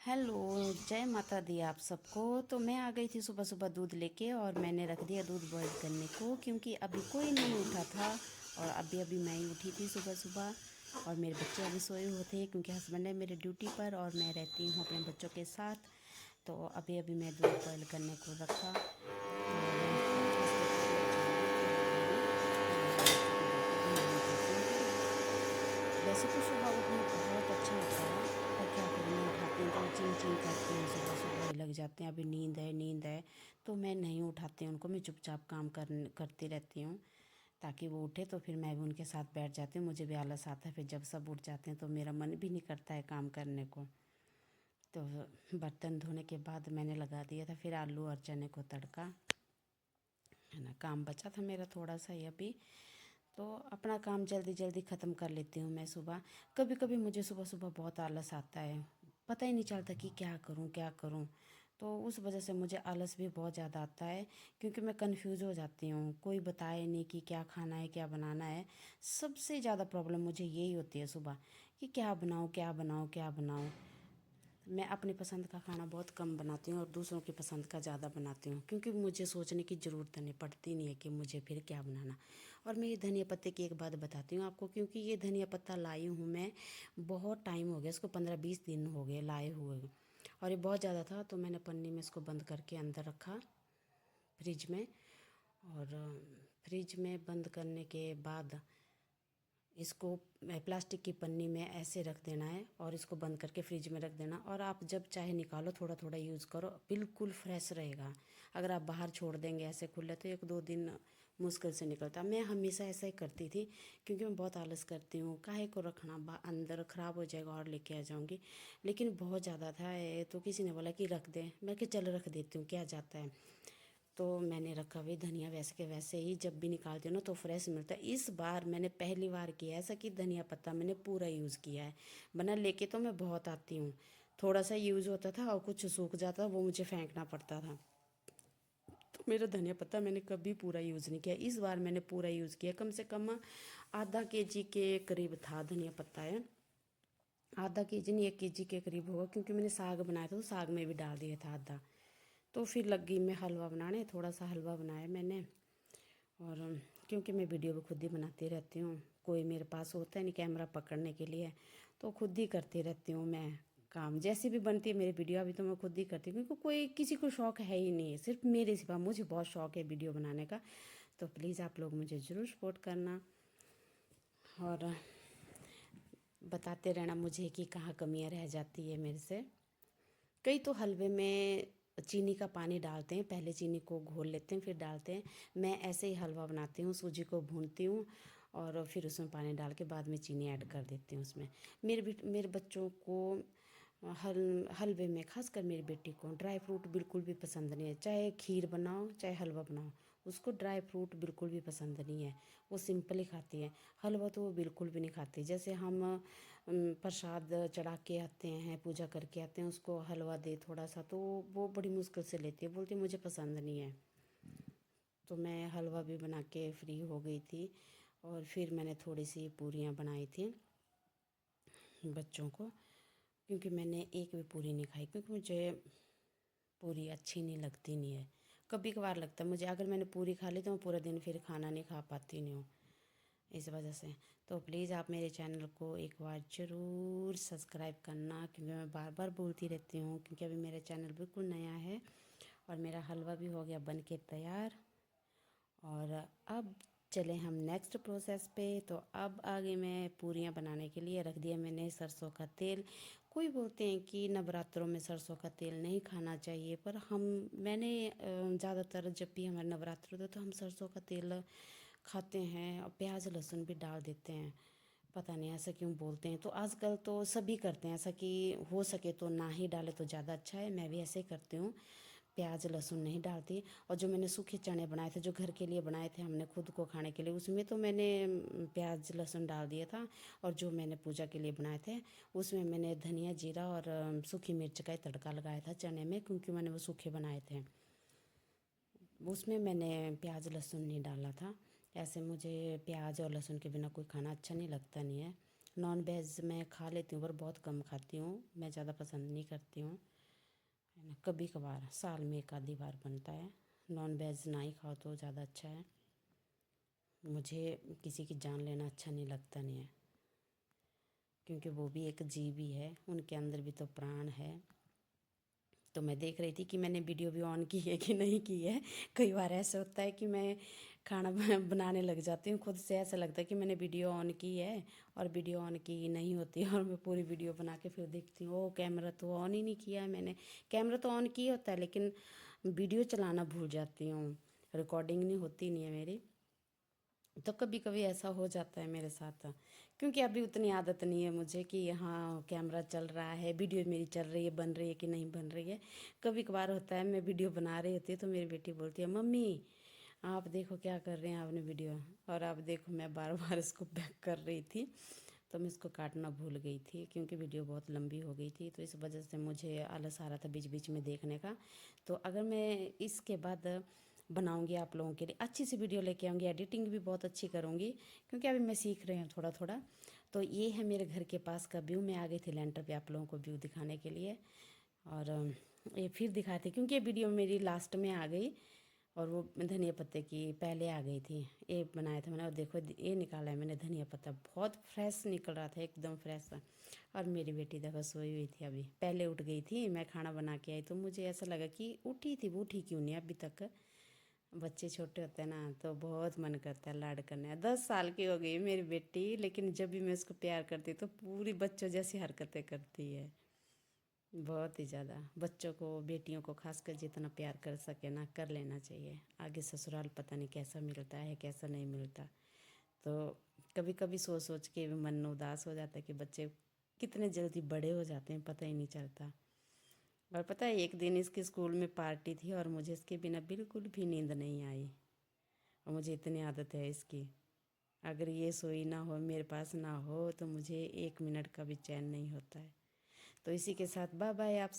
Hello. जय माता दी आप सबको। तो मैं आ गई थी सुबह सुबह दूध लेके और मैंने रख दिया दूध बॉईल करने को, क्योंकि अभी कोई नहीं उठा था और अभी अभी मैं ही उठी थी सुबह सुबह। और मेरे बच्चे अभी सोए हुए थे क्योंकि हस्बैंड है मेरे ड्यूटी पर और मैं रहती हूँ अपने बच्चों के साथ। तो अभी अभी मैं दूध बॉईल करने को रखा और इसके बाद मैं चाहूँगी कि अब मैं बच्चों को देकर भी नींद देती हूँ, क्योंकि वैसे तो सुबह उठना बहुत अच्छा होता है, पर क्या करूँ, मैं उठाती हूँ तो वो चिंग चिंग करते हैं, सुबह सुबह ही लग जाते हैं, अभी नींद है नींद है। तो मैं नहीं उठाती हूँ उनको, मैं चुपचाप काम करती रहती हूँ ताकि वो उठे तो फिर मैं भी उनके साथ बैठ जाती हूँ। मुझे भी आलस आता है, फिर जब सब उठ जाते हैं तो मेरा मन भी नहीं करता है काम करने को। तो बर्तन धोने के बाद मैंने लगा दिया था फिर आलू और चने को तड़का, है ना। काम बचा था मेरा थोड़ा सा ही अभी, तो अपना काम जल्दी जल्दी ख़त्म कर लेती हूँ मैं सुबह। कभी कभी मुझे सुबह सुबह बहुत आलस आता है, पता ही नहीं चलता कि क्या करूँ क्या करूँ। तो उस वजह से मुझे आलस भी बहुत ज़्यादा आता है, क्योंकि मैं कंफ्यूज हो जाती हूँ, कोई बताए नहीं कि क्या खाना है क्या बनाना है। सबसे ज़्यादा प्रॉब्लम मुझे यही होती है सुबह, कि क्या बनाऊँ क्या बनाऊँ क्या बनाऊँ। मैं अपनी पसंद का खाना बहुत कम बनाती हूँ और दूसरों की पसंद का ज़्यादा बनाती हूँ, क्योंकि मुझे सोचने की ज़रूरत नहीं पड़ती नहीं है कि मुझे फिर क्या बनाना। और मैं ये धनिया पत्ते की एक बात बताती हूँ आपको, क्योंकि ये धनिया पत्ता लाई हूँ मैं, बहुत टाइम हो गया इसको, 15-20 दिन हो गए लाए हुए। और ये बहुत ज़्यादा था तो मैंने पन्नी में इसको बंद करके अंदर रखा फ्रिज में। और फ्रिज में बंद करने के बाद इसको प्लास्टिक की पन्नी में ऐसे रख देना है और इसको बंद करके फ्रिज में रख देना। और आप जब चाहे निकालो थोड़ा थोड़ा यूज़ करो, बिल्कुल फ्रेश रहेगा। अगर आप बाहर छोड़ देंगे ऐसे खुले तो 1-2 दिन मुश्किल से निकलता। मैं हमेशा ऐसा ही करती थी, क्योंकि मैं बहुत आलस करती हूँ, काहे को रखना, अंदर ख़राब हो जाएगा और लेके आ जाऊँगी। लेकिन बहुत ज़्यादा था ये, तो किसी ने बोला कि रख दे, मैं कि चल रख देती हूँ क्या जाता है। तो मैंने रखा हुआ धनिया वैसे के वैसे ही, जब भी निकालती हूँ ना तो फ्रेश मिलता है। इस बार मैंने पहली बार किया ऐसा कि धनिया पत्ता मैंने पूरा यूज़ किया है। वरना लेके तो मैं बहुत आती हूँ, थोड़ा सा यूज़ होता था और कुछ सूख जाता वो मुझे फेंकना पड़ता था। तो मेरा धनिया पत्ता मैंने कभी पूरा यूज़ नहीं किया, इस बार मैंने पूरा यूज़ किया। कम से कम आधा केजी के करीब था धनिया पत्ता है, आधा केजी नहीं 1 केजी के करीब होगा, क्योंकि मैंने साग बनाया था तो साग में भी डाल दिया था आधा। तो फिर लग गई मैं हलवा बनाने, थोड़ा सा हलवा बनाया मैंने। और क्योंकि मैं वीडियो भी खुद ही बनाती रहती हूँ, कोई मेरे पास होता है नहीं कैमरा पकड़ने के लिए, तो खुद ही करती रहती हूँ मैं काम। जैसी भी बनती है मेरी वीडियो अभी तो मैं खुद ही करती हूँ, क्योंकि कोई किसी को शौक़ है ही नहीं, सिर्फ मेरे सिवा। मुझे बहुत शौक़ है वीडियो बनाने का, तो प्लीज़ आप लोग मुझे ज़रूर सपोर्ट करना और बताते रहना मुझे कि कहाँ कमियाँ रह जाती है मेरे से। कई तो हलवे में चीनी का पानी डालते हैं, पहले चीनी को घोल लेते हैं फिर डालते हैं। मैं ऐसे ही हलवा बनाती हूँ, सूजी को भूनती हूँ और फिर उसमें पानी डाल के बाद में चीनी ऐड कर देती हूँ उसमें। मेरे बच्चों को हलवे में, खासकर मेरी बेटी को, ड्राई फ्रूट बिल्कुल भी पसंद नहीं है। चाहे खीर बनाओ चाहे हलवा बनाओ, उसको ड्राई फ्रूट बिल्कुल भी पसंद नहीं है। वो सिंपल ही खाती है, हलवा तो वो बिल्कुल भी नहीं खाती। जैसे हम प्रसाद चढ़ा के आते हैं, पूजा करके आते हैं, उसको हलवा दे थोड़ा सा तो वो बड़ी मुश्किल से लेती है, बोलती मुझे पसंद नहीं है। तो मैं हलवा भी बना के फ्री हो गई थी और फिर मैंने थोड़ी सी पूरियाँ बनाई थी बच्चों को, क्योंकि मैंने एक भी पूरी नहीं खाई, क्योंकि मुझे पूरी अच्छी नहीं लगती नहीं है। कभी कभार लगता है मुझे, अगर मैंने पूरी खा ली तो मैं पूरा दिन फिर खाना नहीं खा पाती नहीं हूँ, इस वजह से। तो प्लीज़ आप मेरे चैनल को एक बार ज़रूर सब्सक्राइब करना, क्योंकि मैं बार बार बोलती रहती हूँ, क्योंकि अभी मेरा चैनल बिल्कुल नया है। और मेरा हलवा भी हो गया बन के तैयार। और अब चले हम नेक्स्ट प्रोसेस पे। तो अब आगे मैं पूरियाँ बनाने के लिए रख दिया मैंने सरसों का तेल। कोई बोलते हैं कि नवरात्रों में सरसों का तेल नहीं खाना चाहिए, पर मैंने ज़्यादातर जब भी हमारे नवरात्र होते तो हम सरसों का तेल खाते हैं और प्याज लहसुन भी डाल देते हैं। पता नहीं ऐसा क्यों बोलते हैं, तो आजकल तो सभी करते हैं ऐसा, कि हो सके तो ना ही डाले तो ज़्यादा अच्छा है। मैं भी ऐसे ही करती हूँ, प्याज लहसुन नहीं डालती। और जो मैंने सूखे चने बनाए थे, जो घर के लिए बनाए थे हमने खुद को खाने के लिए, उसमें तो मैंने प्याज लहसुन डाल दिया था। और जो मैंने पूजा के लिए बनाए थे उसमें मैंने धनिया जीरा और सूखी मिर्च का ही तड़का लगाया था चने में, क्योंकि मैंने वो सूखे बनाए थे। उसमें मैंने प्याज लहसुन नहीं डाला था। ऐसे मुझे प्याज और लहसुन के बिना कोई खाना अच्छा नहीं लगता नहीं है। नॉन वेज मैं खा लेती हूँ पर बहुत कम खाती हूँ, मैं ज़्यादा पसंद नहीं करती हूँ, है ना। कभी कभार साल में एक आधी बार बनता है। नॉन वेज ना ही खाओ तो ज़्यादा अच्छा है। मुझे किसी की जान लेना अच्छा नहीं लगता नहीं है, क्योंकि वो भी एक जीव ही है, उनके अंदर भी तो प्राण है। तो मैं देख रही थी कि मैंने वीडियो भी ऑन की है कि नहीं की है। कई बार ऐसा होता है कि मैं खाना बनाने लग जाती हूँ, खुद से ऐसा लगता है कि मैंने वीडियो ऑन की है और वीडियो ऑन की नहीं होती है, और मैं पूरी वीडियो बना के फिर देखती हूँ ओ कैमरा तो ऑन ही नहीं किया है मैंने। कैमरा तो ऑन किया होता है लेकिन वीडियो चलाना भूल जाती हूँ, रिकॉर्डिंग नहीं होती नहीं है मेरी। तो कभी कभी ऐसा हो जाता है मेरे साथ, क्योंकि अभी उतनी आदत नहीं है मुझे कि हाँ कैमरा चल रहा है, वीडियो मेरी चल रही है, बन रही है कि नहीं बन रही है। कभी कभार होता है मैं वीडियो बना रही होती है तो मेरी बेटी बोलती है मम्मी आप देखो क्या कर रहे हैं आपने वीडियो, और आप देखो मैं बार बार इसको बैक कर रही थी, तो मैं इसको काटना भूल गई थी क्योंकि वीडियो बहुत लंबी हो गई थी, तो इस वजह से मुझे आलस आ रहा था बीच बीच में देखने का। तो अगर मैं इसके बाद बनाऊंगी आप लोगों के लिए अच्छी सी वीडियो लेके आऊँगी, एडिटिंग भी बहुत अच्छी करूँगी, क्योंकि अभी मैं सीख रही हूँ थोड़ा थोड़ा। तो ये है मेरे घर के पास का व्यू, मैं आ गई थी लेंटर पे आप लोगों को व्यू दिखाने के लिए, और ये फिर दिखाती क्योंकि ये वीडियो मेरी लास्ट में आ गई, और वो धनिया पत्ते की पहले आ गई थी। ये बनाया था मैंने, और देखो ये निकाला है मैंने धनिया पत्ता, बहुत फ्रेश निकल रहा था एकदम फ्रेश। और मेरी बेटी देखो सोई हुई थी, अभी पहले उठ गई थी, मैं खाना बना के आई तो मुझे ऐसा लगा कि उठी थी, वो उठी क्यों नहीं अभी तक। बच्चे छोटे होते हैं ना तो बहुत मन करता है लाड करने। 10 साल की हो गई मेरी बेटी, लेकिन जब भी मैं उसको प्यार करती तो पूरी बच्चों जैसी हरकतें करती है, बहुत ही ज़्यादा। बच्चों को बेटियों को खासकर जितना प्यार कर सके ना कर लेना चाहिए, आगे ससुराल पता नहीं कैसा मिलता है कैसा नहीं मिलता। तो कभी कभी सोच सोच के भी मन उदास हो जाता है कि बच्चे कितने जल्दी बड़े हो जाते हैं पता ही नहीं चलता। और पता है एक दिन इसके स्कूल में पार्टी थी और मुझे इसके बिना बिल्कुल भी नींद नहीं आई, और मुझे इतनी आदत है इसकी, अगर ये सोई ना हो मेरे पास ना हो तो मुझे 1 मिनट का भी चैन नहीं होता है। तो इसी के साथ बाय बाय आप